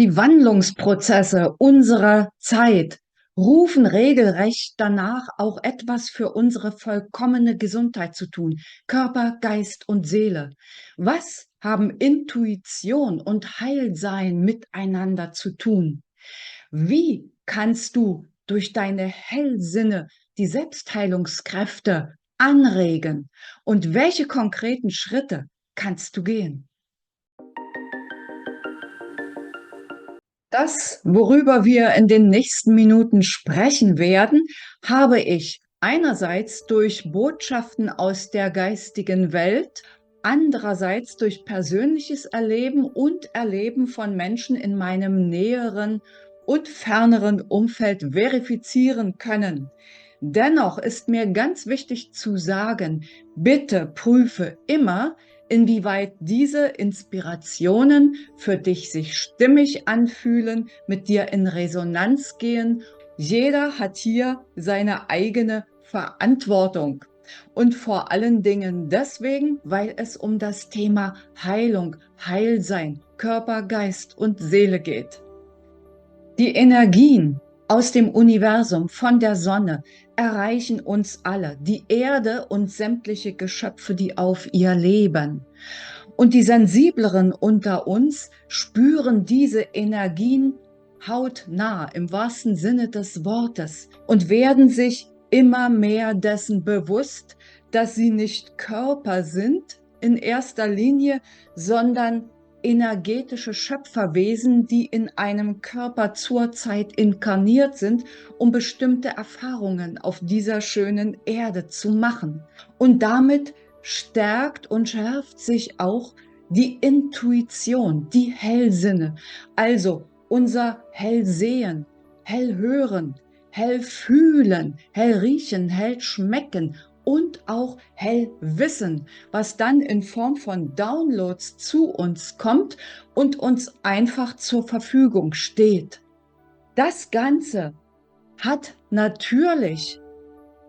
Die Wandlungsprozesse unserer Zeit rufen regelrecht danach, auch etwas für unsere vollkommene Gesundheit zu tun. Körper, Geist und Seele. Was haben Intuition und Heilsein miteinander zu tun? Wie kannst du durch deine Hellsinne die Selbstheilungskräfte anregen? Und welche konkreten Schritte kannst du gehen? Das, worüber wir in den nächsten Minuten sprechen werden, habe ich einerseits durch Botschaften aus der geistigen Welt, andererseits durch persönliches Erleben und Erleben von Menschen in meinem näheren und ferneren Umfeld verifizieren können. Dennoch ist mir ganz wichtig zu sagen, bitte prüfe immer, inwieweit diese Inspirationen für dich sich stimmig anfühlen, mit dir in Resonanz gehen. Jeder hat hier seine eigene Verantwortung. Und vor allen Dingen deswegen, weil es um das Thema Heilung, Heilsein, Körper, Geist und Seele geht. Die Energien aus dem Universum, von der Sonne, erreichen uns alle, die Erde und sämtliche Geschöpfe, die auf ihr leben. Und die Sensibleren unter uns spüren diese Energien hautnah, im wahrsten Sinne des Wortes, und werden sich immer mehr dessen bewusst, dass sie nicht Körper sind in erster Linie, sondern energetische Schöpferwesen, die in einem Körper zurzeit inkarniert sind, um bestimmte Erfahrungen auf dieser schönen Erde zu machen. Und damit stärkt und schärft sich auch die Intuition, die Hellsinne, also unser Hellsehen, Hellhören, Hellfühlen, Hellriechen, Hellschmecken und auch Hellwissen, was dann in Form von Downloads zu uns kommt und uns einfach zur Verfügung steht. Das Ganze hat natürlich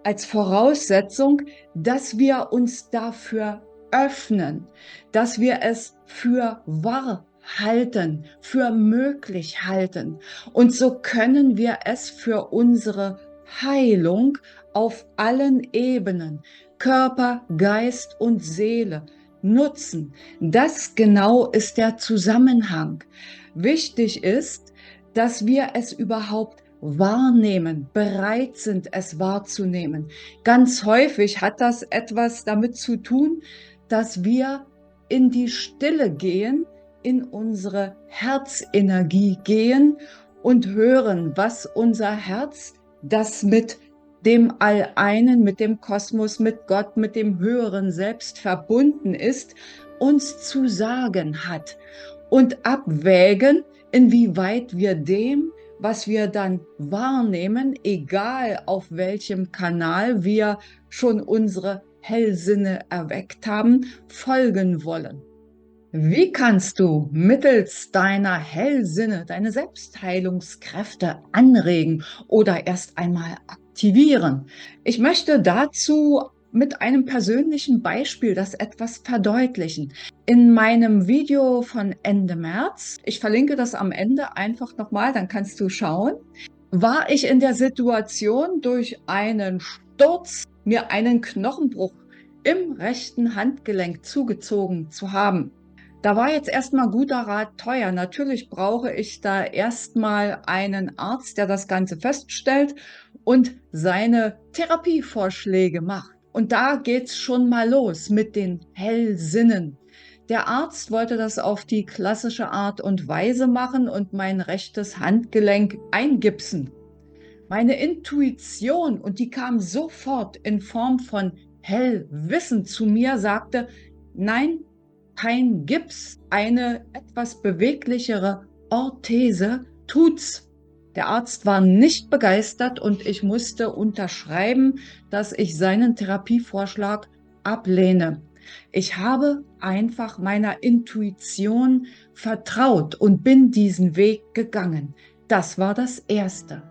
als Voraussetzung, dass wir uns dafür öffnen, dass wir es für wahr halten, für möglich halten. Und so können wir es für unsere Heilung auf allen Ebenen, Körper, Geist und Seele, nutzen. Das genau ist der Zusammenhang. Wichtig ist, dass wir es überhaupt wahrnehmen, bereit sind, es wahrzunehmen. Ganz häufig hat das etwas damit zu tun, dass wir in die Stille gehen, in unsere Herzenergie gehen und hören, was unser Herz, das mit dem All-Einen, mit dem Kosmos, mit Gott, mit dem höheren Selbst verbunden ist, uns zu sagen hat. Und abwägen, inwieweit wir dem, was wir dann wahrnehmen, egal auf welchem Kanal wir schon unsere Hellsinne erweckt haben, folgen wollen. Wie kannst du mittels deiner Hellsinne deine Selbstheilungskräfte anregen oder erst einmal aktivieren? Ich möchte dazu mit einem persönlichen Beispiel das etwas verdeutlichen. In meinem Video von Ende März, ich verlinke das am Ende einfach nochmal, dann kannst du schauen, war ich in der Situation, durch einen Sturz mir einen Knochenbruch im rechten Handgelenk zugezogen zu haben. Da war jetzt erstmal guter Rat teuer. Natürlich brauche ich da erstmal einen Arzt, der das Ganze feststellt und seine Therapievorschläge macht. Und da geht's schon mal los mit den Hellsinnen. Der Arzt wollte das auf die klassische Art und Weise machen und mein rechtes Handgelenk eingipsen. Meine Intuition, und die kam sofort in Form von Hellwissen zu mir, sagte, nein, kein Gips, eine etwas beweglichere Orthese tut's. Der Arzt war nicht begeistert und ich musste unterschreiben, dass ich seinen Therapievorschlag ablehne. Ich habe einfach meiner Intuition vertraut und bin diesen Weg gegangen. Das war das Erste.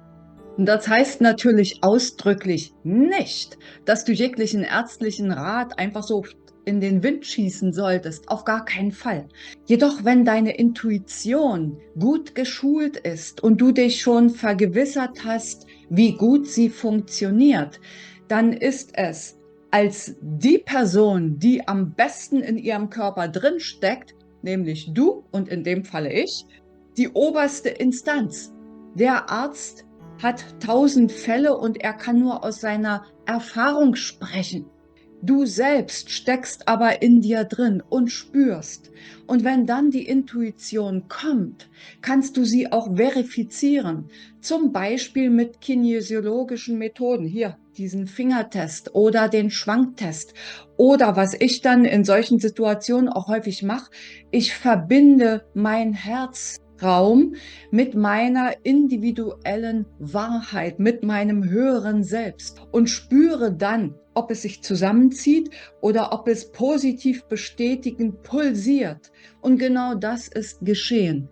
Und das heißt natürlich ausdrücklich nicht, dass du jeglichen ärztlichen Rat einfach so in den Wind schießen solltest, auf gar keinen Fall. Jedoch, wenn deine Intuition gut geschult ist und du dich schon vergewissert hast, wie gut sie funktioniert, dann ist es als die Person, die am besten in ihrem Körper drin steckt, nämlich du und in dem Falle ich, die oberste Instanz. Der Arzt hat 1000 Fälle und er kann nur aus seiner Erfahrung sprechen. Du selbst steckst aber in dir drin und spürst. Und wenn dann die Intuition kommt, kannst du sie auch verifizieren. Zum Beispiel mit kinesiologischen Methoden. Hier, diesen Fingertest oder den Schwanktest. Oder was ich dann in solchen Situationen auch häufig mache, ich verbinde mein Herzraum mit meiner individuellen Wahrheit, mit meinem höheren Selbst und spüre dann, ob es sich zusammenzieht oder ob es positiv bestätigend pulsiert. Und genau das ist geschehen.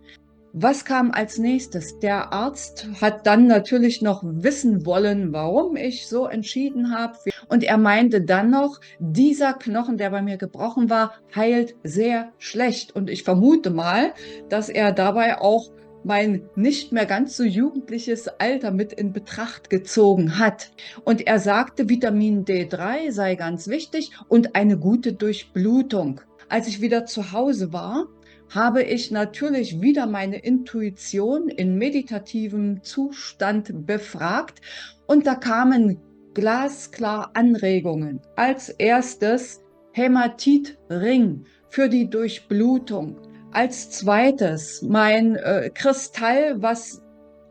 Was kam als nächstes? Der Arzt hat dann natürlich noch wissen wollen, warum ich so entschieden habe. Und er meinte dann noch, dieser Knochen, der bei mir gebrochen war, heilt sehr schlecht. Und ich vermute mal, dass er dabei auch mein nicht mehr ganz so jugendliches Alter mit in Betracht gezogen hat. Und er sagte, Vitamin D3 sei ganz wichtig und eine gute Durchblutung. Als ich wieder zu Hause war, habe ich natürlich wieder meine Intuition in meditativem Zustand befragt und da kamen glasklar Anregungen. Als erstes Hämatitring für die Durchblutung. Als zweites mein Kristall, was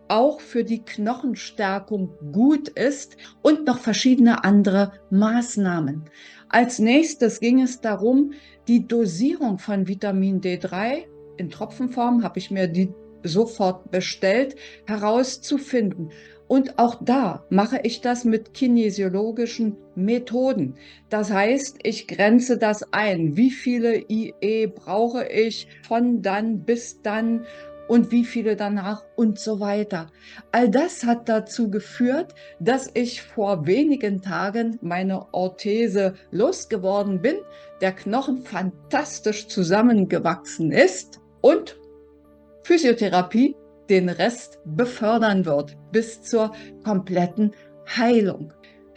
auch für die Knochenstärkung gut ist und noch verschiedene andere Maßnahmen. Als nächstes ging es darum, die Dosierung von Vitamin D3 in Tropfenform, habe ich mir die sofort bestellt, herauszufinden. Und auch da mache ich das mit kinesiologischen Methoden. Das heißt, ich grenze das ein. Wie viele IE brauche ich von dann bis dann und wie viele danach und so weiter. All das hat dazu geführt, dass ich vor wenigen Tagen meine Orthese losgeworden bin, der Knochen fantastisch zusammengewachsen ist und Physiotherapie den Rest befördern wird bis zur kompletten Heilung.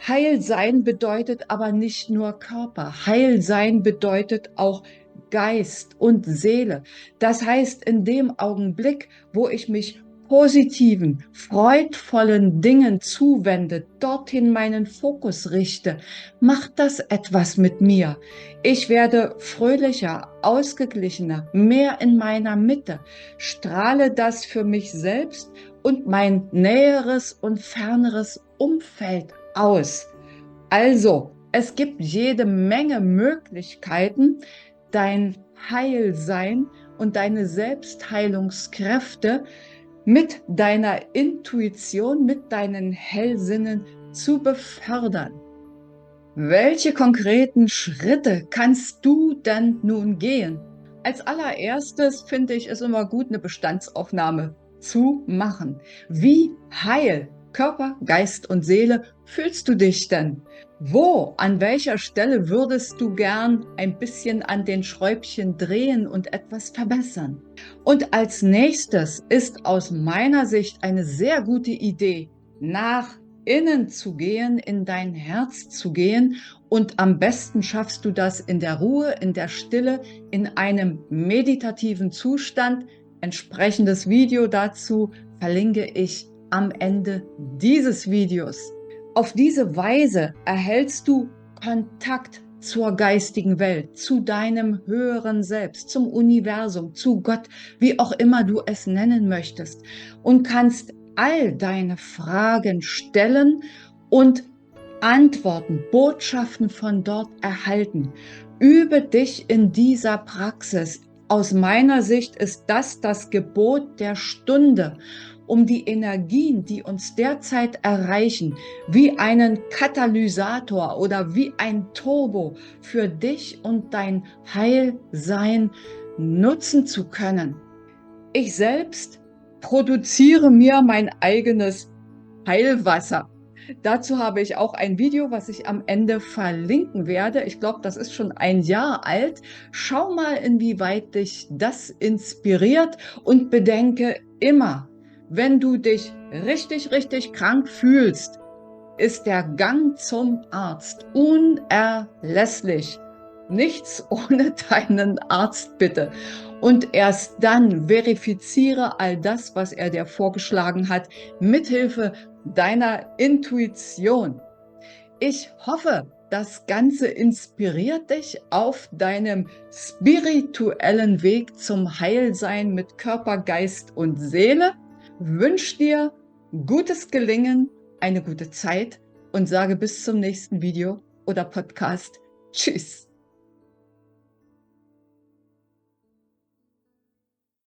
Heilsein bedeutet aber nicht nur Körper. Heilsein bedeutet auch Geist und Seele. Das heißt, in dem Augenblick, wo ich mich positiven, freudvollen Dingen zuwende, dorthin meinen Fokus richte, macht das etwas mit mir. Ich werde fröhlicher, ausgeglichener, mehr in meiner Mitte, strahle das für mich selbst und mein näheres und ferneres Umfeld aus. Also, es gibt jede Menge Möglichkeiten, dein Heilsein und deine Selbstheilungskräfte mit deiner Intuition, mit deinen Hellsinnen zu befördern. Welche konkreten Schritte kannst du denn nun gehen? Als allererstes finde ich es immer gut, eine Bestandsaufnahme zu machen. Wie heil, Körper, Geist und Seele, fühlst du dich denn? Wo, an welcher Stelle würdest du gern ein bisschen an den Schräubchen drehen und etwas verbessern? Und als nächstes ist aus meiner Sicht eine sehr gute Idee, nach innen zu gehen, in dein Herz zu gehen und am besten schaffst du das in der Ruhe, in der Stille, in einem meditativen Zustand. Entsprechendes Video dazu verlinke ich am Ende dieses Videos. Auf diese Weise erhältst du Kontakt zur geistigen Welt, zu deinem höheren Selbst, zum Universum, zu Gott, wie auch immer du es nennen möchtest, und kannst all deine Fragen stellen und Antworten, Botschaften von dort erhalten. Übe dich in dieser Praxis. Aus meiner Sicht ist das Gebot der Stunde, um die Energien, die uns derzeit erreichen, wie einen Katalysator oder wie ein Turbo für dich und dein Heilsein nutzen zu können. Ich selbst produziere mir mein eigenes Heilwasser. Dazu habe ich auch ein Video, was ich am Ende verlinken werde. Ich glaube, das ist schon ein Jahr alt. Schau mal, inwieweit dich das inspiriert und bedenke immer, wenn du dich richtig, richtig krank fühlst, ist der Gang zum Arzt unerlässlich. Nichts ohne deinen Arzt, bitte. Und erst dann verifiziere all das, was er dir vorgeschlagen hat, mithilfe deiner Intuition. Ich hoffe, das Ganze inspiriert dich auf deinem spirituellen Weg zum Heilsein mit Körper, Geist und Seele. Wünsche dir gutes Gelingen, eine gute Zeit und sage bis zum nächsten Video oder Podcast. Tschüss.